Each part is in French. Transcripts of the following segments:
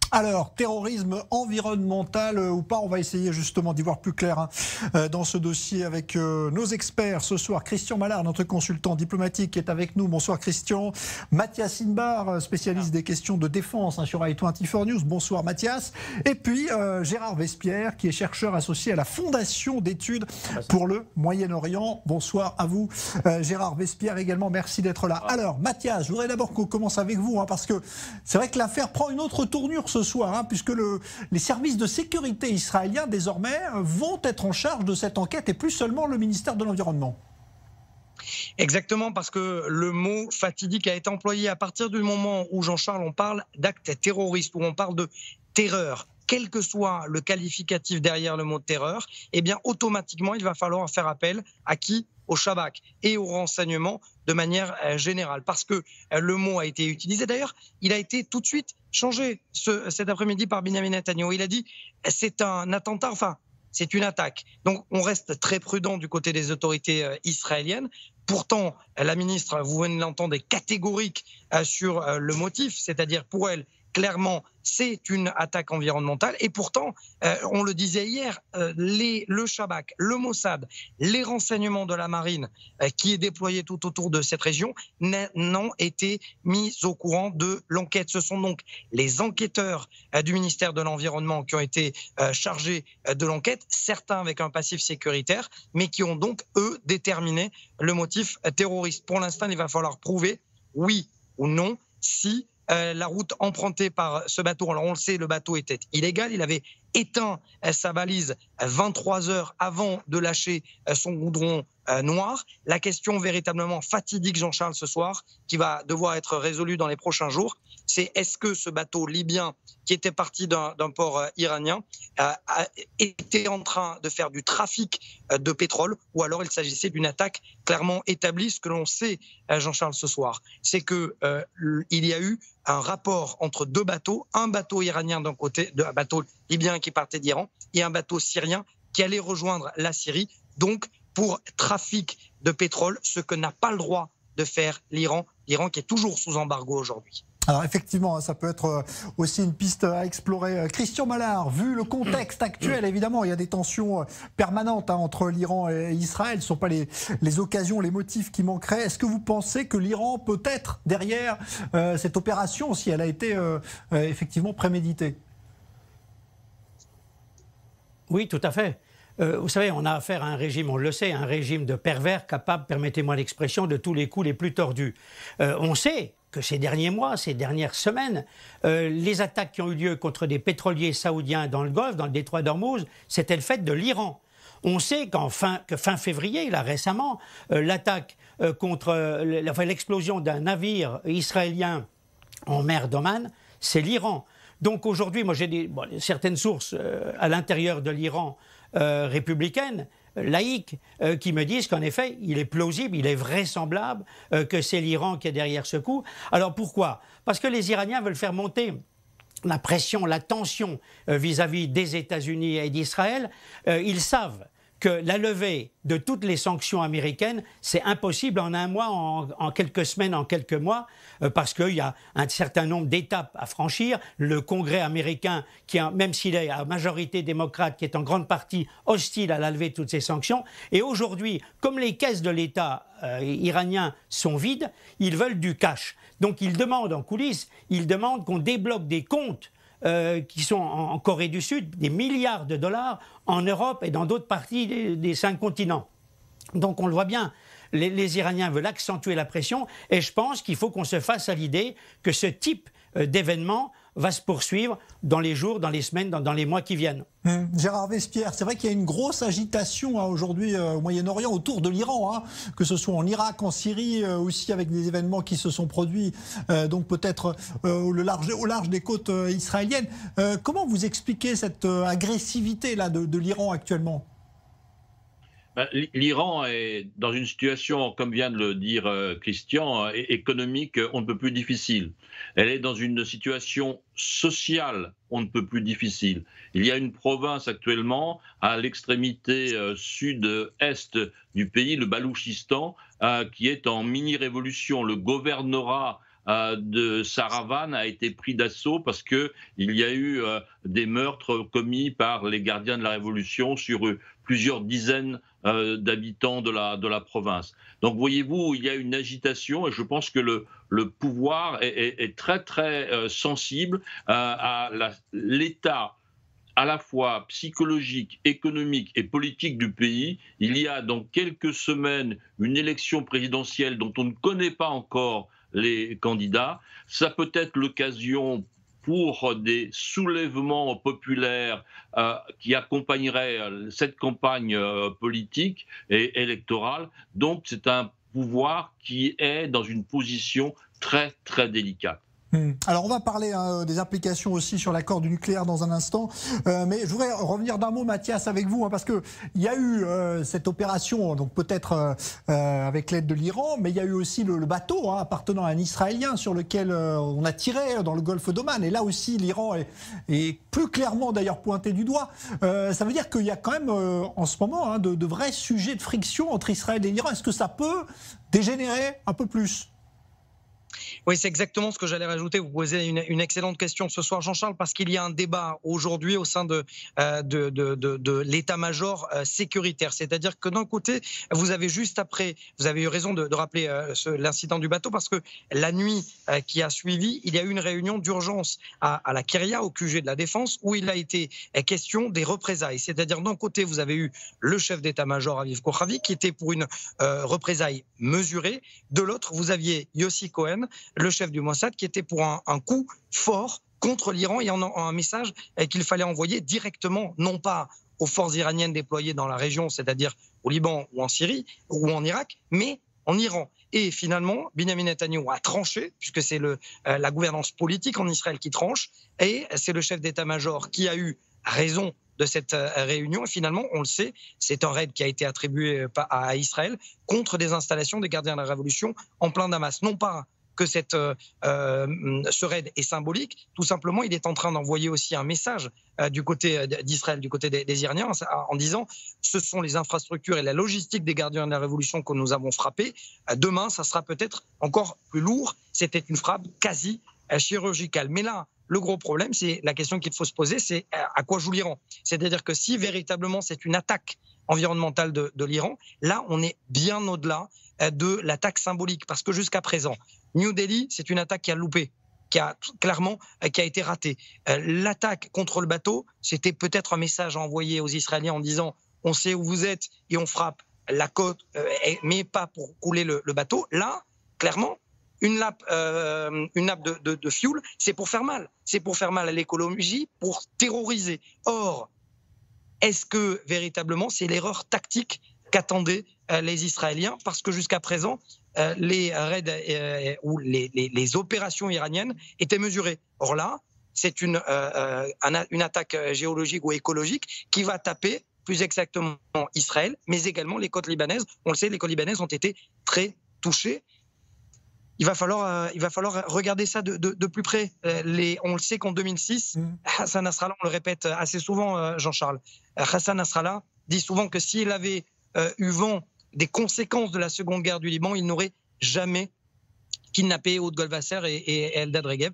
Alors, terrorisme environnemental ou pas, on va essayer justement d'y voir plus clair dans ce dossier avec nos experts ce soir. Christian Mallard, notre consultant diplomatique, est avec nous. Bonsoir Christian. Mathias Inbar, spécialiste des questions de défense sur i24 News. Bonsoir Mathias. Et puis Gérard Vespierre, qui est chercheur associé à la Fondation d'études pour le Moyen-Orient. Bonsoir à vous. Gérard Vespierre également, merci d'être là. Alors Mathias, je voudrais d'abord qu'on commence avec vous, parce que c'est vrai que l'affaire prend une autre tournure ce soir, puisque les services de sécurité israéliens désormais vont être en charge de cette enquête et plus seulement le ministère de l'Environnement. Exactement, parce que le mot fatidique a été employé à partir du moment où, Jean-Charles, on parle d'actes terroristes, où on parle de terreur. Quel que soit le qualificatif derrière le mot terreur, eh bien automatiquement il va falloir faire appel à qui ? Au Shabak et au renseignement de manière générale. Parce que le mot a été utilisé. D'ailleurs, il a été tout de suite changé cet après-midi par Benjamin Netanyahu. Il a dit c'est un attentat, enfin c'est une attaque. Donc on reste très prudent du côté des autorités israéliennes. Pourtant, la ministre, vous venez de l'entendre, est catégorique sur le motif, c'est-à-dire pour elle, clairement, c'est une attaque environnementale. Et pourtant, on le disait hier, le Shabak, le Mossad, les renseignements de la marine qui est déployé tout autour de cette région n'ont été mis au courant de l'enquête. Ce sont donc les enquêteurs du ministère de l'Environnement qui ont été chargés de l'enquête, certains avec un passif sécuritaire, mais qui ont donc, eux, déterminé le motif terroriste. Pour l'instant, il va falloir prouver, oui ou non, si la route empruntée par ce bateau, alors on le sait, le bateau était illégal, il avait éteint sa balise 23 heures avant de lâcher son goudron noir. La question véritablement fatidique, Jean-Charles, ce soir, qui va devoir être résolue dans les prochains jours, c'est est-ce que ce bateau libyen qui était parti d'un port iranien était en train de faire du trafic de pétrole, ou alors il s'agissait d'une attaque clairement établie. Ce que l'on sait, Jean-Charles, ce soir, c'est qu'il y a eu un rapport entre deux bateaux, un bateau iranien d'un côté, un bateau libyen qui partait d'Iran, et un bateau syrien qui allait rejoindre la Syrie, donc pour trafic de pétrole, ce que n'a pas le droit de faire l'Iran qui est toujours sous embargo aujourd'hui. Alors effectivement, ça peut être aussi une piste à explorer. Christian Mallard, vu le contexte actuel, évidemment, il y a des tensions permanentes entre l'Iran et Israël. Ce ne sont pas les occasions, les motifs qui manqueraient. Est-ce que vous pensez que l'Iran peut être derrière cette opération, si elle a été effectivement préméditée ? Oui, tout à fait. Vous savez, on a affaire à un régime, on le sait, un régime de pervers capable, permettez-moi l'expression, de tous les coups les plus tordus. On sait que ces derniers mois, ces dernières semaines, les attaques qui ont eu lieu contre des pétroliers saoudiens dans le Golfe, dans le détroit d'Ormuz, c'était le fait de l'Iran. On sait que fin février, là récemment, l'attaque contre l'explosion d'un navire israélien en mer d'Oman, c'est l'Iran. Donc aujourd'hui, moi j'ai certaines sources à l'intérieur de l'Iran républicaine, laïque, qui me disent qu'en effet, il est plausible, il est vraisemblable que c'est l'Iran qui est derrière ce coup. Alors pourquoi ? Parce que les Iraniens veulent faire monter la pression, la tension vis-à-vis des États-Unis et d'Israël. Ils savent que la levée de toutes les sanctions américaines, c'est impossible en un mois, en quelques semaines, en quelques mois, parce qu'il y a un certain nombre d'étapes à franchir. Le Congrès américain, même s'il est à majorité démocrate, qui est en grande partie hostile à la levée de toutes ces sanctions. Et aujourd'hui, comme les caisses de l'État iranien sont vides, ils veulent du cash. Donc ils demandent en coulisses, ils demandent qu'on débloque des comptes qui sont en Corée du Sud, des milliards de dollars en Europe et dans d'autres parties des 5 continents. Donc on le voit bien, les Iraniens veulent accentuer la pression et je pense qu'il faut qu'on se fasse à l'idée que ce type d'événement va se poursuivre dans les jours, dans les semaines, dans les mois qui viennent. Gérard Vespierre, c'est vrai qu'il y a une grosse agitation aujourd'hui au Moyen-Orient autour de l'Iran, que ce soit en Irak, en Syrie, aussi avec des événements qui se sont produits, donc peut-être au large des côtes israéliennes. Comment vous expliquez cette agressivité-là de l'Iran actuellement ? L'Iran est dans une situation, comme vient de le dire Christian, économique on ne peut plus difficile. Elle est dans une situation sociale on ne peut plus difficile. Il y a une province actuellement à l'extrémité sud-est du pays, le Baloutchistan, qui est en mini-révolution. Le gouvernorat de Saravan a été pris d'assaut parce qu'il y a eu des meurtres commis par les gardiens de la Révolution sur plusieurs dizaines d'habitants de la province. Donc voyez-vous, il y a une agitation et je pense que le pouvoir est très très sensible à l'état à la fois psychologique, économique et politique du pays. Il y a dans quelques semaines une élection présidentielle dont on ne connaît pas encore les candidats. Ça peut être l'occasion pour des soulèvements populaires qui accompagneraient cette campagne politique et électorale. Donc c'est un pouvoir qui est dans une position très très délicate. Alors on va parler des implications aussi sur l'accord du nucléaire dans un instant, mais je voudrais revenir d'un mot, Mathias, avec vous, parce que il y a eu cette opération, donc peut-être avec l'aide de l'Iran, mais il y a eu aussi le bateau appartenant à un Israélien sur lequel on a tiré dans le golfe d'Oman, et là aussi l'Iran est plus clairement d'ailleurs pointé du doigt. Ça veut dire qu'il y a quand même en ce moment de vrais sujets de friction entre Israël et l'Iran. Est-ce que ça peut dégénérer un peu plus ? Oui, c'est exactement ce que j'allais rajouter. Vous posez une excellente question ce soir, Jean-Charles, parce qu'il y a un débat aujourd'hui au sein de l'état-major sécuritaire. C'est-à-dire que d'un côté, vous avez juste après, vous avez eu raison de rappeler l'incident du bateau, parce que la nuit qui a suivi, il y a eu une réunion d'urgence à la Kiria, au QG de la Défense, où il a été question des représailles. C'est-à-dire d'un côté, vous avez eu le chef d'état-major, Aviv Kochavi, qui était pour une représaille mesurée. De l'autre, vous aviez Yossi Cohen, le chef du Mossad, qui était pour un coup fort contre l'Iran et un message qu'il fallait envoyer directement, non pas aux forces iraniennes déployées dans la région, c'est-à-dire au Liban ou en Syrie ou en Irak, mais en Iran. Et finalement, Benyamin Netanyahou a tranché, puisque c'est la gouvernance politique en Israël qui tranche, et c'est le chef d'état-major qui a eu raison de cette réunion. Et finalement, on le sait, c'est un raid qui a été attribué à Israël contre des installations des gardiens de la Révolution en plein Damas. Non pas que ce raid est symbolique, tout simplement, il est en train d'envoyer aussi un message du côté d'Israël, du côté des Iraniens, en disant ce sont les infrastructures et la logistique des gardiens de la Révolution que nous avons frappées. Demain, ça sera peut-être encore plus lourd. C'était une frappe quasi chirurgicale. Mais là, le gros problème, c'est la question qu'il faut se poser, c'est à quoi joue l'Iran ? C'est-à-dire que si véritablement c'est une attaque environnementale de l'Iran, là, on est bien au-delà de l'attaque symbolique, parce que jusqu'à présent, New Delhi, c'est une attaque qui a loupé, qui a été ratée. L'attaque contre le bateau, c'était peut-être un message à envoyer aux Israéliens en disant on sait où vous êtes et on frappe la côte, mais pas pour couler le bateau. Là, clairement, une nappe de fuel, c'est pour faire mal. C'est pour faire mal à l'écologie, pour terroriser. Or, est-ce que véritablement c'est l'erreur tactique qu'attendaient les Israéliens? Parce que jusqu'à présent, les raids ou les opérations iraniennes étaient mesurées. Or là, c'est une attaque géologique ou écologique qui va taper plus exactement Israël, mais également les côtes libanaises. On le sait, les côtes libanaises ont été très touchées. Il va falloir regarder ça de plus près. On le sait qu'en 2006, Hassan Nasrallah, on le répète assez souvent, Jean-Charles, Hassan Nasrallah dit souvent que s'il avait eu vent des conséquences de la Seconde Guerre du Liban, il n'aurait jamais kidnappé Ehud Golwasser et Eldad Regev.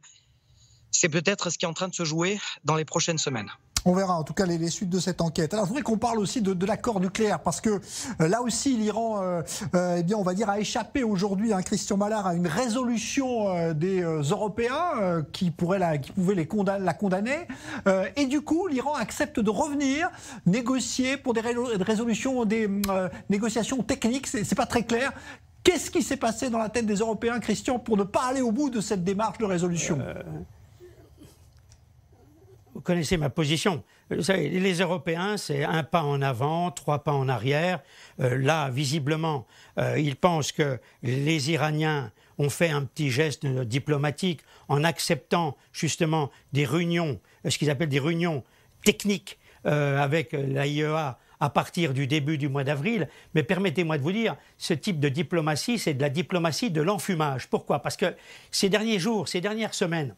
C'est peut-être ce qui est en train de se jouer dans les prochaines semaines. On verra en tout cas les suites de cette enquête. Alors je voudrais qu'on parle aussi de l'accord nucléaire, parce que là aussi l'Iran, on va dire, a échappé aujourd'hui, Christian Mallard, à une résolution des Européens qui pouvait la condamner. Et du coup, l'Iran accepte de revenir négocier pour des résolutions, des négociations techniques. C'est pas très clair. Qu'est-ce qui s'est passé dans la tête des Européens, Christian, pour ne pas aller au bout de cette démarche de résolution ? Vous connaissez ma position. Vous savez, les Européens, c'est un pas en avant, 3 pas en arrière. Là, visiblement, ils pensent que les Iraniens ont fait un petit geste diplomatique en acceptant justement des réunions, ce qu'ils appellent des réunions techniques avec l'AIEA à partir du début du mois d'avril. Mais permettez-moi de vous dire, ce type de diplomatie, c'est de la diplomatie de l'enfumage. Pourquoi ? Parce que ces derniers jours, ces dernières semaines,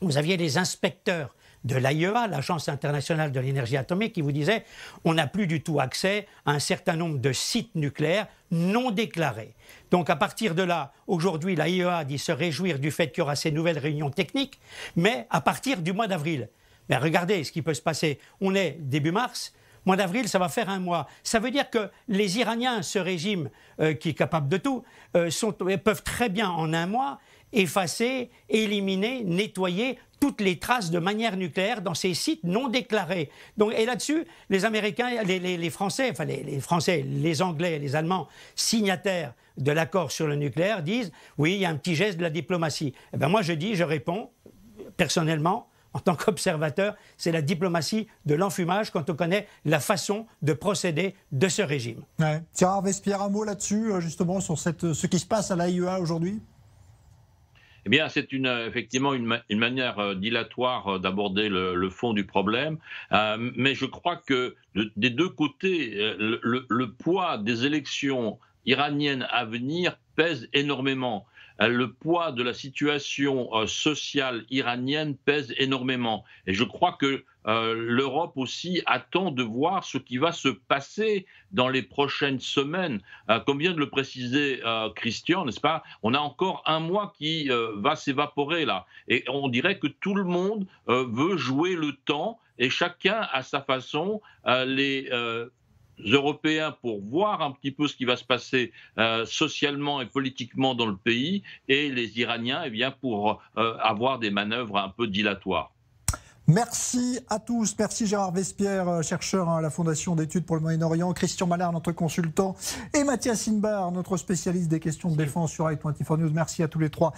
vous aviez les inspecteurs de l'AIEA, l'Agence internationale de l'énergie atomique, qui vous disait on n'a plus du tout accès à un certain nombre de sites nucléaires non déclarés. Donc à partir de là, aujourd'hui, l'AIEA dit se réjouir du fait qu'il y aura ces nouvelles réunions techniques, mais à partir du mois d'avril. Mais regardez ce qui peut se passer. On est début mars. Mois d'avril, ça va faire un mois. Ça veut dire que les Iraniens, ce régime qui est capable de tout, peuvent très bien en un mois effacer, éliminer, nettoyer toutes les traces de manière nucléaire dans ces sites non déclarés. Donc, et là-dessus, les Américains, les Français, enfin les Français, les Anglais, les Allemands, signataires de l'accord sur le nucléaire, disent oui, il y a un petit geste de la diplomatie. Eh ben moi, je réponds personnellement. En tant qu'observateur, c'est la diplomatie de l'enfumage quand on connaît la façon de procéder de ce régime. Ouais. Gérard Vespierre, un mot là-dessus, justement, sur ce qui se passe à l'AIEA aujourd'hui? Eh bien, c'est effectivement une manière dilatoire d'aborder le fond du problème. Mais je crois que des deux côtés, le poids des élections iraniennes à venir pèse énormément. Le poids de la situation sociale iranienne pèse énormément. Et je crois que l'Europe aussi attend de voir ce qui va se passer dans les prochaines semaines. Comme vient de le préciser Christian, n'est-ce pas? On a encore un mois qui va s'évaporer là. Et on dirait que tout le monde veut jouer le temps et chacun à sa façon. Les Européens pour voir un petit peu ce qui va se passer socialement et politiquement dans le pays, et les Iraniens eh bien, pour avoir des manœuvres un peu dilatoires. Merci à tous. Merci Gérard Vespierre, chercheur à la Fondation d'études pour le Moyen-Orient, Christian Malard, notre consultant, et Mathias Inbar, notre spécialiste des questions de défense sur i24 News. Merci à tous les trois.